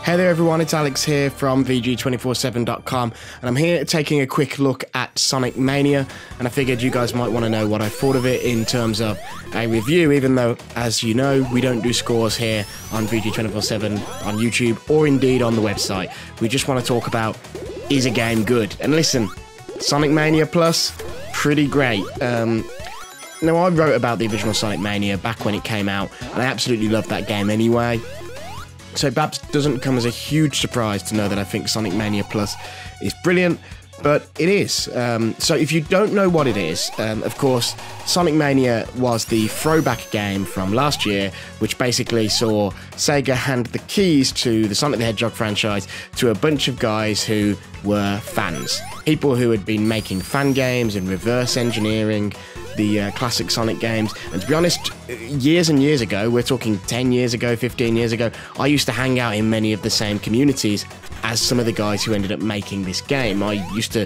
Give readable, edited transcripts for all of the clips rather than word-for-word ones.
Hey there everyone, it's Alex here from VG247.com, and I'm here taking a quick look at Sonic Mania, and I figured you guys might want to know what I thought of it in terms of a review, even though, as you know, we don't do scores here on VG247 on YouTube, or indeed on the website. We just want to talk about, is a game good? And listen, Sonic Mania Plus, pretty great. Now, I wrote about the original Sonic Mania back when it came out, and I absolutely loved that game anyway. So perhaps it doesn't come as a huge surprise to know that I think Sonic Mania Plus is brilliant, but it is. So if you don't know what it is, of course, Sonic Mania was the throwback game from last year, which basically saw Sega hand the keys to the Sonic the Hedgehog franchise to a bunch of guys who were fans. People who had been making fan games and reverse engineering the classic Sonic games. And to be honest, years and years ago, we're talking 10 years ago, 15 years ago, I used to hang out in many of the same communities as some of the guys who ended up making this game. I used to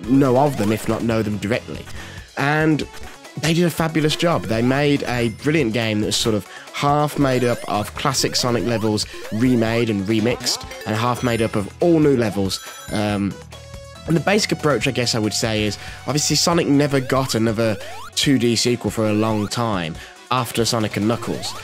know of them, if not know them directly. And they did a fabulous job. They made a brilliant game that was sort of half made up of classic Sonic levels remade and remixed, and half made up of all new levels. And the basic approach, I guess I would say, is obviously Sonic never got another 2D sequel for a long time after Sonic and Knuckles.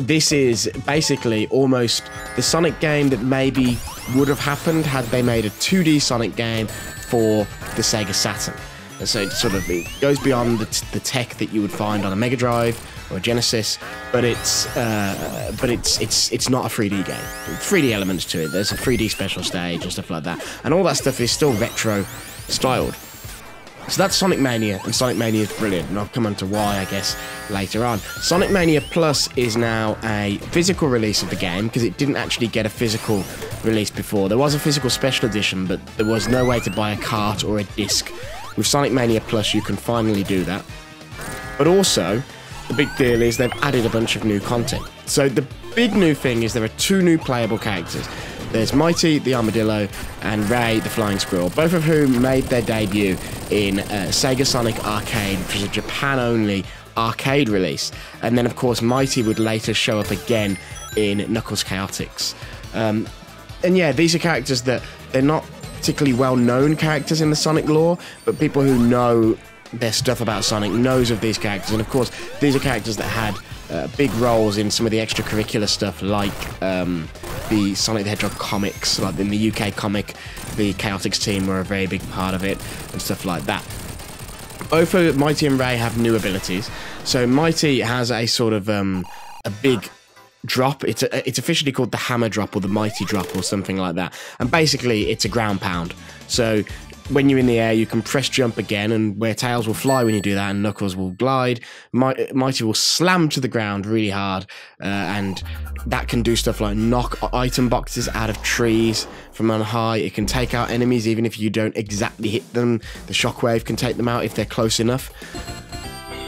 This is basically almost the Sonic game that maybe would have happened had they made a 2D Sonic game for the Sega Saturn. And so it goes beyond the tech that you would find on a Mega Drive or a Genesis, but it's not a 3D game. 3D elements to it. There's a 3D special stage and stuff like that, and all that stuff is still retro styled. So that's Sonic Mania, and Sonic Mania is brilliant, and I'll come on to why, I guess, later on. Sonic Mania Plus is now a physical release of the game, because it didn't actually get a physical release before. There was a physical special edition, but there was no way to buy a cart or a disc. With Sonic Mania Plus, you can finally do that. But also, the big deal is they've added a bunch of new content. So the big new thing is there are two new playable characters. There's Mighty the Armadillo and Ray the Flying Squirrel, both of whom made their debut in Sega Sonic Arcade, which was a Japan-only arcade release. And then, of course, Mighty would later show up again in Knuckles Chaotix. And yeah, these are characters that they're not particularly well-known characters in the Sonic lore, but people who know their stuff about Sonic knows of these characters. And of course, these are characters that had big roles in some of the extracurricular stuff, like the Sonic the Hedgehog comics. Like in the UK comic, the Chaotix team were a very big part of it, and stuff like that. Both Mighty and Ray have new abilities. So Mighty has a sort of a big drop. It's officially called the Hammer Drop or the Mighty Drop or something like that. And basically, it's a ground pound. So when you're in the air, you can press jump again, and where Tails will fly when you do that, and Knuckles will glide. Mighty will slam to the ground really hard, and that can do stuff like knock item boxes out of trees from on high. It can take out enemies even if you don't exactly hit them. The shockwave can take them out if they're close enough.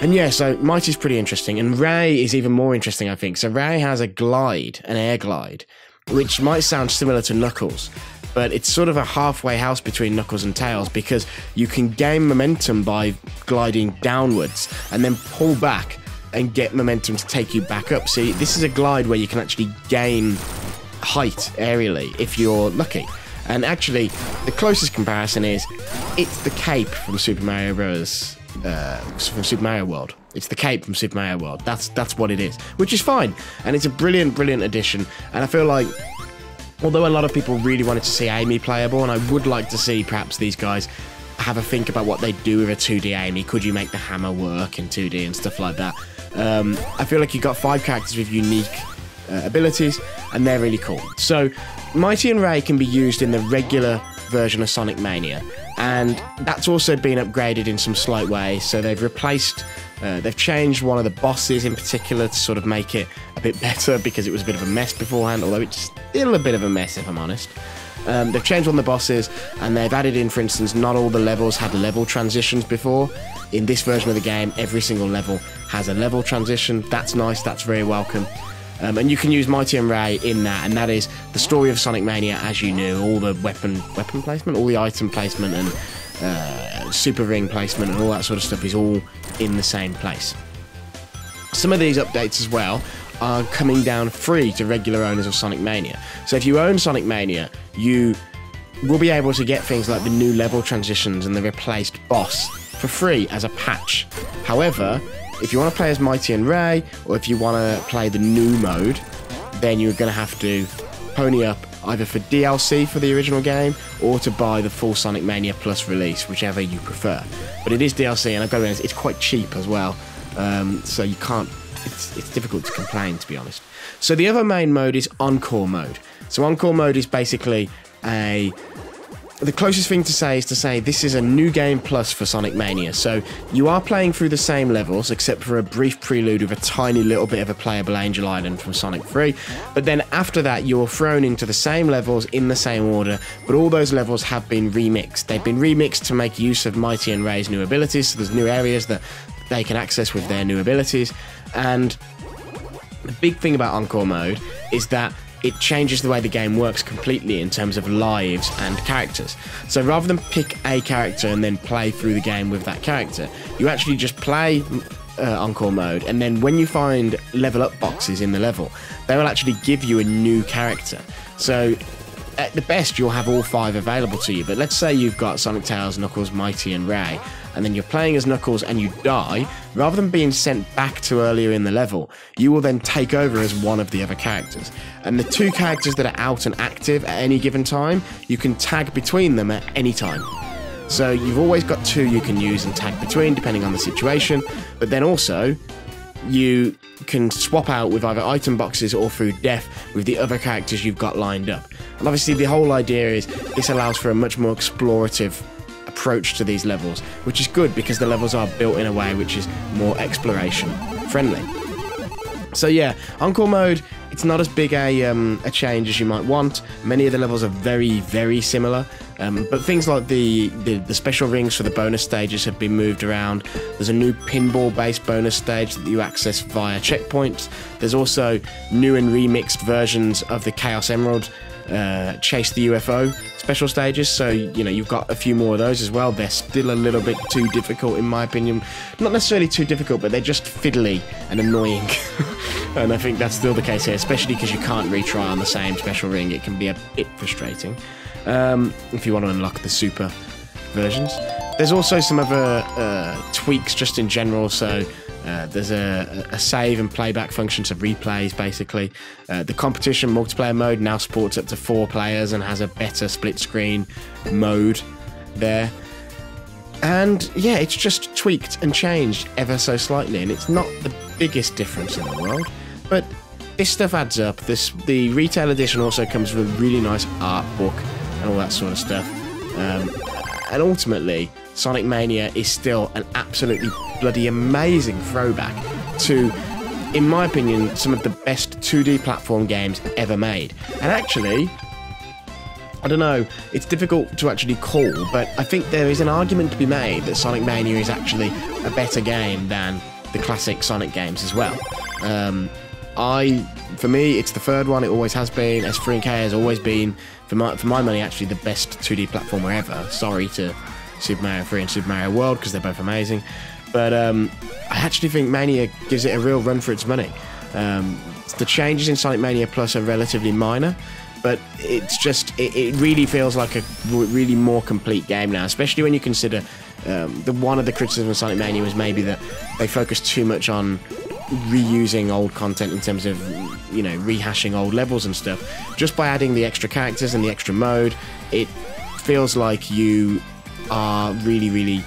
And yeah, so Mighty's pretty interesting, and Ray is even more interesting, I think. So Ray has a glide, an air glide, which might sound similar to Knuckles, but it's sort of a halfway house between Knuckles and Tails, because you can gain momentum by gliding downwards and then pull back and get momentum to take you back up. See, this is a glide where you can actually gain height aerially if you're lucky. And actually, the closest comparison is, it's the cape from Super Mario Bros. From Super Mario World. It's the cape from Super Mario World. That's what it is, which is fine, and it's a brilliant addition. And I feel like, although a lot of people really wanted to see Amy playable, and I would like to see perhaps these guys have a think about what they'd do with a 2D Amy. Could you make the hammer work in 2D and stuff like that? I feel like you've got 5 characters with unique abilities, and they're really cool. So Mighty and Ray can be used in the regular version of Sonic Mania, and that's also been upgraded in some slight ways. So they've changed one of the bosses in particular to sort of make it a bit better, because it was a bit of a mess beforehand, although it's still a bit of a mess if I'm honest. They've changed one of the bosses, and they've added in, for instance, not all the levels had level transitions before. In this version of the game, every single level has a level transition. That's nice, that's very welcome. And you can use Mighty and Ray in that, and that is the story of Sonic Mania as you knew. All the weapon placement, all the item placement, and super ring placement, and all that sort of stuff is all in the same place. Some of these updates as well are coming down free to regular owners of Sonic Mania. So if you own Sonic Mania, you will be able to get things like the new level transitions and the replaced boss for free as a patch. However, if you want to play as Mighty and Ray, or if you want to play the new mode, then you're going to have to pony up either for DLC for the original game, or to buy the full Sonic Mania Plus release, whichever you prefer. But it is DLC, and I've got to be honest, it's quite cheap as well, so you can't, it's difficult to complain, to be honest. So the other main mode is Encore Mode. So Encore Mode is basically the closest thing to say is to say this is a new game plus for Sonic Mania. So you are playing through the same levels, except for a brief prelude with a tiny little bit of a playable Angel Island from Sonic 3. But then after that, you're thrown into the same levels in the same order, but all those levels have been remixed. They've been remixed to make use of Mighty and Ray's new abilities, so there's new areas that they can access with their new abilities. And the big thing about Encore Mode is that it changes the way the game works completely in terms of lives and characters. So rather than pick a character and then play through the game with that character, you actually just play Encore Mode, and then when you find level up boxes in the level, they will actually give you a new character. So at the best, you'll have all 5 available to you, but let's say you've got Sonic, Tails, Knuckles, Mighty and Ray, and then you're playing as Knuckles and you die. Rather than being sent back to earlier in the level, you will then take over as one of the other characters. And the 2 characters that are out and active at any given time, you can tag between them at any time. So you've always got 2 you can use and tag between, depending on the situation, but then also you can swap out with either item boxes or through death with the other characters you've got lined up. And obviously the whole idea is this allows for a much more explorative approach to these levels, which is good because the levels are built in a way which is more exploration friendly. So yeah, Encore Mode, it's not as big a change as you might want. Many of the levels are very, very similar, but things like the special rings for the bonus stages have been moved around. There's a new pinball-based bonus stage that you access via checkpoints. There's also new and remixed versions of the Chaos Emerald Chase the UFO special stages, so you know you've got a few more of those as well. They're still a little bit too difficult in my opinion. Not necessarily too difficult, but they're just fiddly and annoying. And I think that's still the case here, especially because you can't retry on the same special ring. It can be a bit frustrating if you want to unlock the super versions. There's also some other tweaks just in general, so there's a save and playback function to replays, basically. The competition multiplayer mode now supports up to 4 players and has a better split screen mode there. And yeah, it's just tweaked and changed ever so slightly, and it's not the biggest difference in the world, but this stuff adds up. The retail edition also comes with a really nice art book and all that sort of stuff. And ultimately, Sonic Mania is still an absolutely bloody amazing throwback to, in my opinion, some of the best 2D platform games ever made. And actually, I don't know, it's difficult to actually call, but I think there is an argument to be made that Sonic Mania is actually a better game than the classic Sonic games as well. For me, it's the third one, it always has been. S3K has always been, for my money, actually the best 2D platformer ever. Sorry to Super Mario 3 and Super Mario World, because they're both amazing. But I actually think Mania gives it a real run for its money. The changes in Sonic Mania Plus are relatively minor, but it's just, it really feels like a really more complete game now, especially when you consider one of the criticisms of Sonic Mania was maybe that they focused too much on reusing old content in terms of, you know, rehashing old levels and stuff. Just by adding the extra characters and the extra mode, it feels like you are really,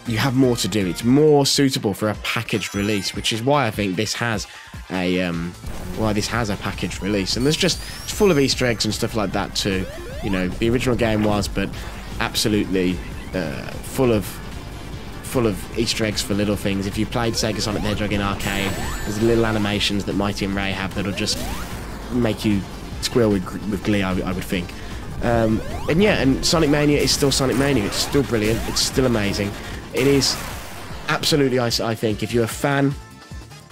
you have more to do. It's more suitable for a packaged release, which is why I think this has a packaged release. And it's full of Easter eggs and stuff like that too. You know, the original game was, but absolutely full of Easter eggs for little things. If you played Sega Sonic the Hedgehog in arcade, there's little animations that Mighty and Ray have that'll just make you squeal with glee, I would think. And yeah, and Sonic Mania is still Sonic Mania. It's still brilliant. It's still amazing. It is absolutely, I think, if you're a fan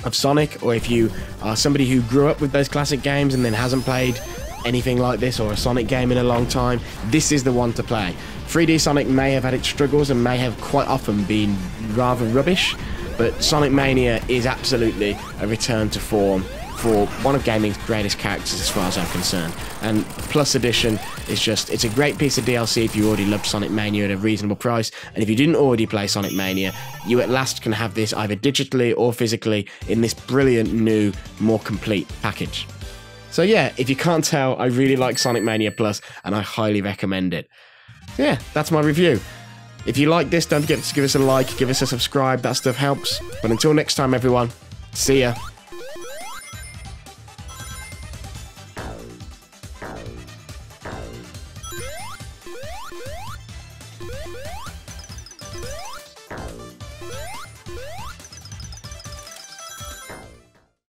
of Sonic, or if you are somebody who grew up with those classic games and then hasn't played anything like this or a Sonic game in a long time, this is the one to play. 3D Sonic may have had its struggles and may have quite often been rather rubbish, but Sonic Mania is absolutely a return to form for one of gaming's greatest characters as far as I'm concerned. And Plus Edition is just, it's a great piece of DLC if you already loved Sonic Mania at a reasonable price, and if you didn't already play Sonic Mania, you at last can have this either digitally or physically in this brilliant new, more complete package. So yeah, if you can't tell, I really like Sonic Mania Plus, and I highly recommend it. So yeah, that's my review. If you like this, don't forget to give us a like, give us a subscribe, that stuff helps. But until next time everyone, see ya.